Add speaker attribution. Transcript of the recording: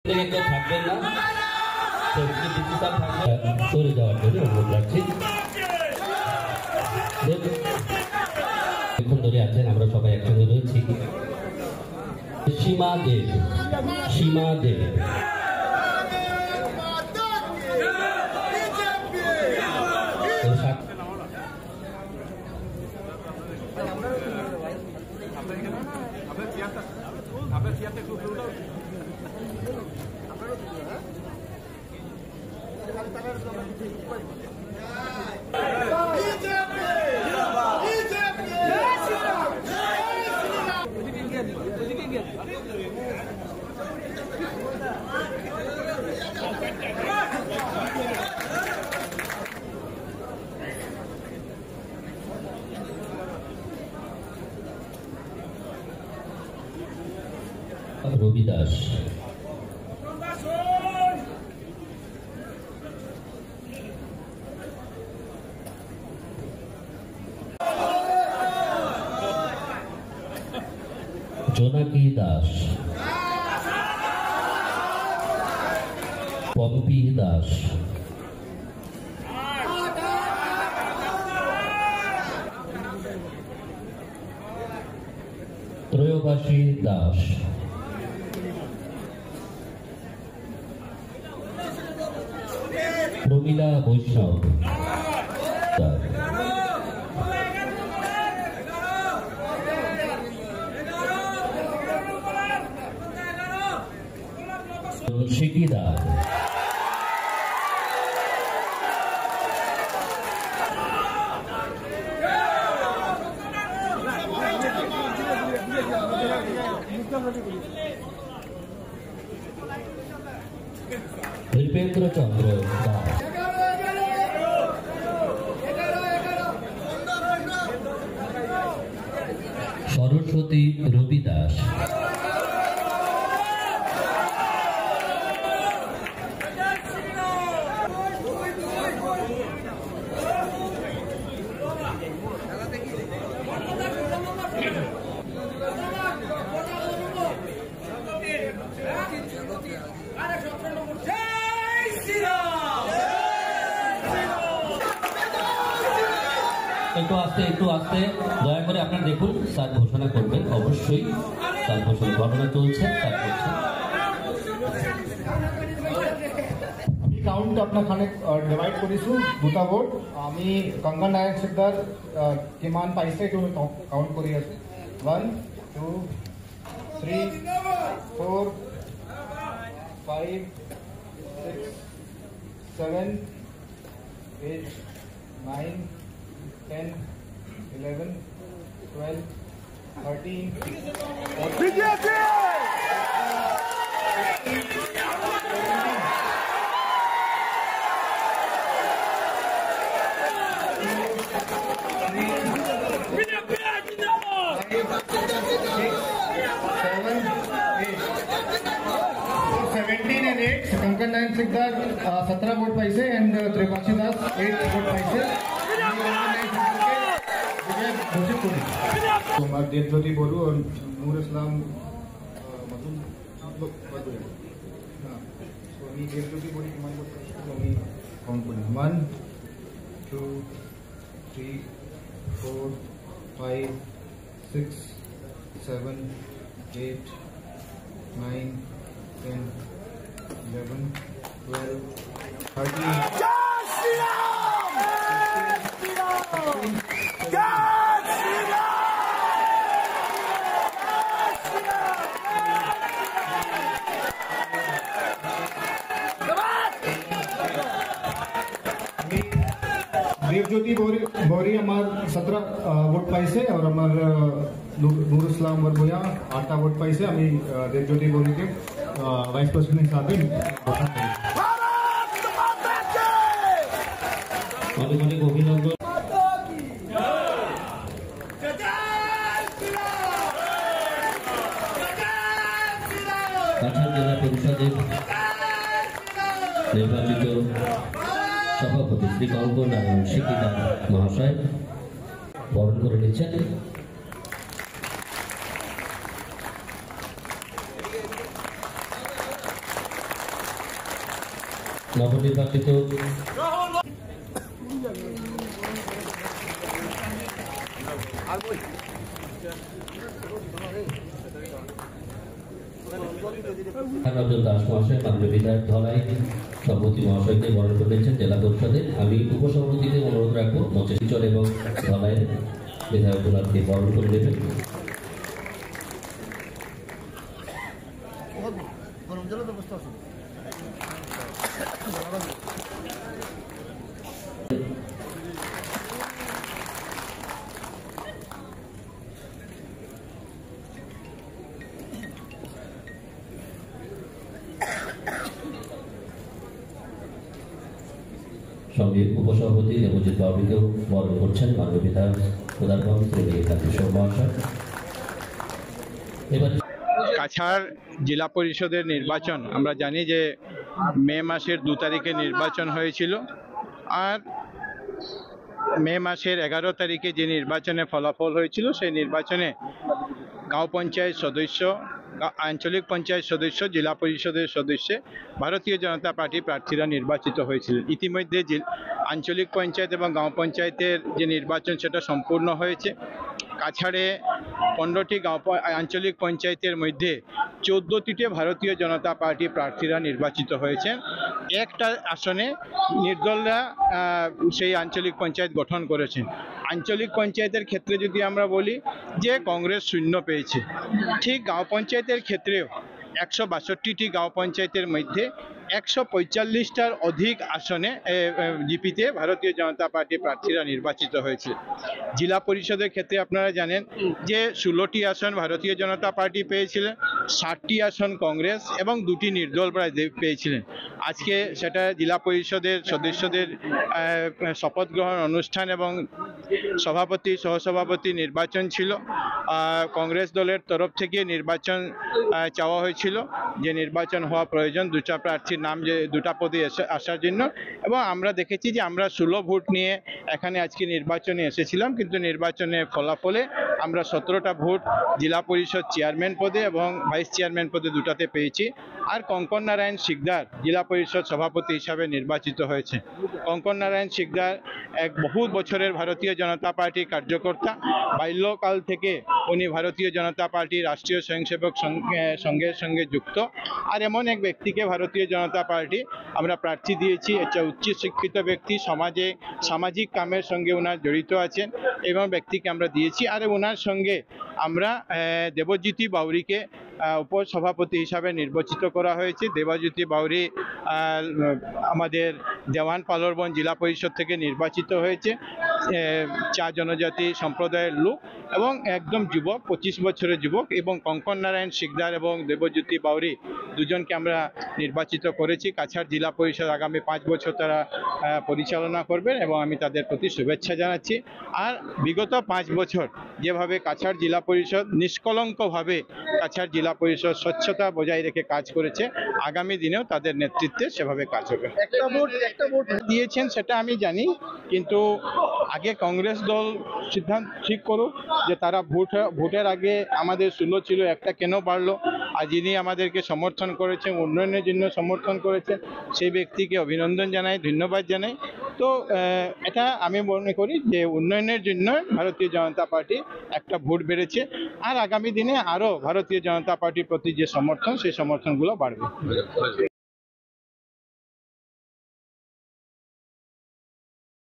Speaker 1: থাকবেন না, সরে যাওয়ার জন্য অনুরোধ রাখছি। এখন ধরে আছেন, আমরা সবাই একসঙ্গে রয়েছি। সীমা দেব, সীমা দেব রবি দাস, জোনাকি দাস, পম্পি দাস, ত্রয়োবাসী দাস, প্রমীলা বৈষ্ণব, শিকিদা, নৃপেন্দ্র চন্দ্র দাস, সরস্বতী রবি দাস, একটু আস্তে দয়া করে আপনারা দেখুন, স্যার ঘোষণা করবেন, অবশ্যই স্যার ঘোষণা ঘটনা চলছে, স্যার করছেন।
Speaker 2: আমি কাউন্ট আপনাখানে ডিভাইড কৰিছো দুটা ভোট। আমি কংগন নায়ক সিকদাৰ কিমান পাইছে এইটো কাউন্ট কৰি আছো। 1 2 3 4 5 6 7 8 9 10 11 12 13 17 and 8 कंकन नायक सिकदार 17 वोट पाइसे एंड त्रिपाक्षी दास 8 वोट पाइसे। देवज्योति बोलू और नूर इस्लाम देवज्योति बोली काउंट करें 1 2 3 4 5 6 7 8 9 10 11 12 13 देवज्योति बोरी हमार 17 वोट पाइसे और हमार नूर इस्लाम वर्बोया 8 वोट पाइसे। हमें देवज्योति बोरी के वाइस प्रेसिडेंट हिसाब से
Speaker 1: অনেক অভিনন্দন। কাছাড় জেলা পরিষদের নির্বাচিত সভাপতি শ্রী কঙ্কন নারায়ণ শিকিদার মহাশয় বরণ করে নিচ্ছেন। নবনির্বাচিত রঞ্জন দাস মহাশয় মাননীয় বিধায়ক ধলাই সভাপতি মহাশয়কে বরণ করেছেন জেলা পরিষদে। আমি উপসভাপতিকে অনুরোধ রাখবো মঞ্চে শিলচর এবং ধলাইয়ের বিধায়ক গোলাপকে বরণ করে দেবেন। সঙ্গে উপসভাপতি দেবজিৎ বাবুকেও বরণ করছেন মাননীয় বিধায়ক উদারগঞ্জ মহাশয়। এবার
Speaker 3: কাছাড় জেলা পরিষদের নির্বাচন আমরা জানি যে মে মাসের 2 তারিখে নির্বাচন হয়েছিল, আর মে মাসের 11 তারিখে যে নির্বাচনে ফলাফল হয়েছিল সেই নির্বাচনে গাঁও পঞ্চায়েত সদস্য, আঞ্চলিক পঞ্চায়েত সদস্য, জেলা পরিষদের সদস্যে ভারতীয় জনতা পার্টি প্রার্থীরা নির্বাচিত হয়েছিলেন। ইতিমধ্যে আঞ্চলিক পঞ্চায়েত এবং গাঁও পঞ্চায়েতের যে নির্বাচন সেটা সম্পূর্ণ হয়েছে। কাছাড়ে 15টি আঞ্চলিক পঞ্চায়েতের মধ্যে 14টিতে ভারতীয় জনতা পার্টি প্রার্থীরা নির্বাচিত হয়েছেন। একটা আসনে নির্দলরা সেই আঞ্চলিক পঞ্চায়েত গঠন করেছেন। আঞ্চলিক পঞ্চায়েতের ক্ষেত্রে যদি আমরা বলি যে কংগ্রেস 0 পেয়েছে, ঠিক গাঁও পঞ্চায়েতের ক্ষেত্রেও 162টি গাঁও পঞ্চায়েতের মধ্যে 145টার অধিক আসনে জিপিতে ভারতীয় জনতা পার্টি প্রার্থীরা নির্বাচিত হয়েছে। জেলা পরিষদের ক্ষেত্রে আপনারা জানেন যে 16টি আসন ভারতীয় জনতা পার্টি পেয়েছিলেন, 60টি আসন কংগ্রেস এবং 2টি নির্দল প্রায় পেয়েছিলেন। আজকে সেটা জেলা পরিষদের সদস্যদের শপথ গ্রহণ অনুষ্ঠান এবং সভাপতি সহসভাপতি নির্বাচন ছিল। কংগ্রেস দলের তরফ থেকে নির্বাচন চাওয়া হয়েছিল যে নির্বাচন হওয়া প্রয়োজন 2টা প্রার্থীর নাম, যে 2টা পদে আসার জন্য, এবং আমরা দেখেছি যে আমরা 16 ভোট নিয়ে এখানে আজকে নির্বাচনে এসেছিলাম, কিন্তু নির্বাচনের ফলাফলে আমরা 17টা ভোট জেলা পরিষদ চেয়ারম্যান পদে এবং ভাইস চেয়ারম্যান পদে 2টাতে পেয়েছি। আর কঙ্কন নারায়ণ শিকদার জেলা পরিষদ সভাপতি হিসাবে নির্বাচিত হয়েছে। কঙ্কন নারায়ণ শিকদার এক বহু বছরের ভারতীয় জনতা পার্টির কার্যকর্তা। বাল্যকাল থেকে উনি ভারতীয় জনতা পার্টির রাষ্ট্রীয় স্বয়ংসেবক সংঘের সঙ্গে যুক্ত। আর এমন এক ব্যক্তিকে ভারতীয় জনতা পার্টি আমরা প্রার্থী দিয়েছি। একটা উচ্চ শিক্ষিত ব্যক্তি, সামাজিক কামের সঙ্গে ওনার জড়িত আছেন, এবং ব্যক্তিকে আমরা দিয়েছি। আর ওনার সঙ্গে আমরা দেবজ্যোতি বাউরিকে উপসভাপতি হিসাবে নির্বাচিত করা হয়েছে। দেবজ্যোতি বাউরি আমাদের দেওয়ান পালরবন জেলা পরিষদ থেকে নির্বাচিত হয়েছে। চা জনজাতি সম্প্রদায়ের লোক এবং একদম যুবক, 25 বছরের যুবক। এবং কঙ্কন নারায়ণ শিকদার এবং দেবজ্যোতি বাউরি দুজনকে আমরা নির্বাচিত করেছি। কাছাড় জেলা পরিষদ আগামী 5 বছর তারা পরিচালনা করবেন এবং আমি তাদের প্রতি শুভেচ্ছা জানাচ্ছি। আর বিগত 5 বছর যেভাবে কাছাড় জেলা পরিষদ নিষ্কলঙ্কভাবে কাছাড় জেলা পরিষদ স্বচ্ছতা বজায় রেখে কাজ করেছে, আগামী দিনেও তাদের নেতৃত্বে সেভাবে কাজ হবে। একটা ভোট দিয়েছেন সেটা আমি জানি, কিন্তু আগে কংগ্রেস দল সিদ্ধান্ত ঠিক করুক যে তারা ভোটের আগে আমাদের 16 ছিল, একটা কেন বাড়লো। আর যিনি আমাদেরকে সমর্থন করেছেন, উন্নয়নের জন্য সমর্থন করেছেন, সেই ব্যক্তিকে অভিনন্দন জানাই, ধন্যবাদ জানাই। তো এটা আমি মনে করি যে উন্নয়নের জন্য ভারতীয় জনতা পার্টি একটা ভোট বেড়েছে, আর আগামী দিনে আরও ভারতীয় জনতা পার্টির প্রতি যে সমর্থন, সেই সমর্থনগুলো বাড়বে।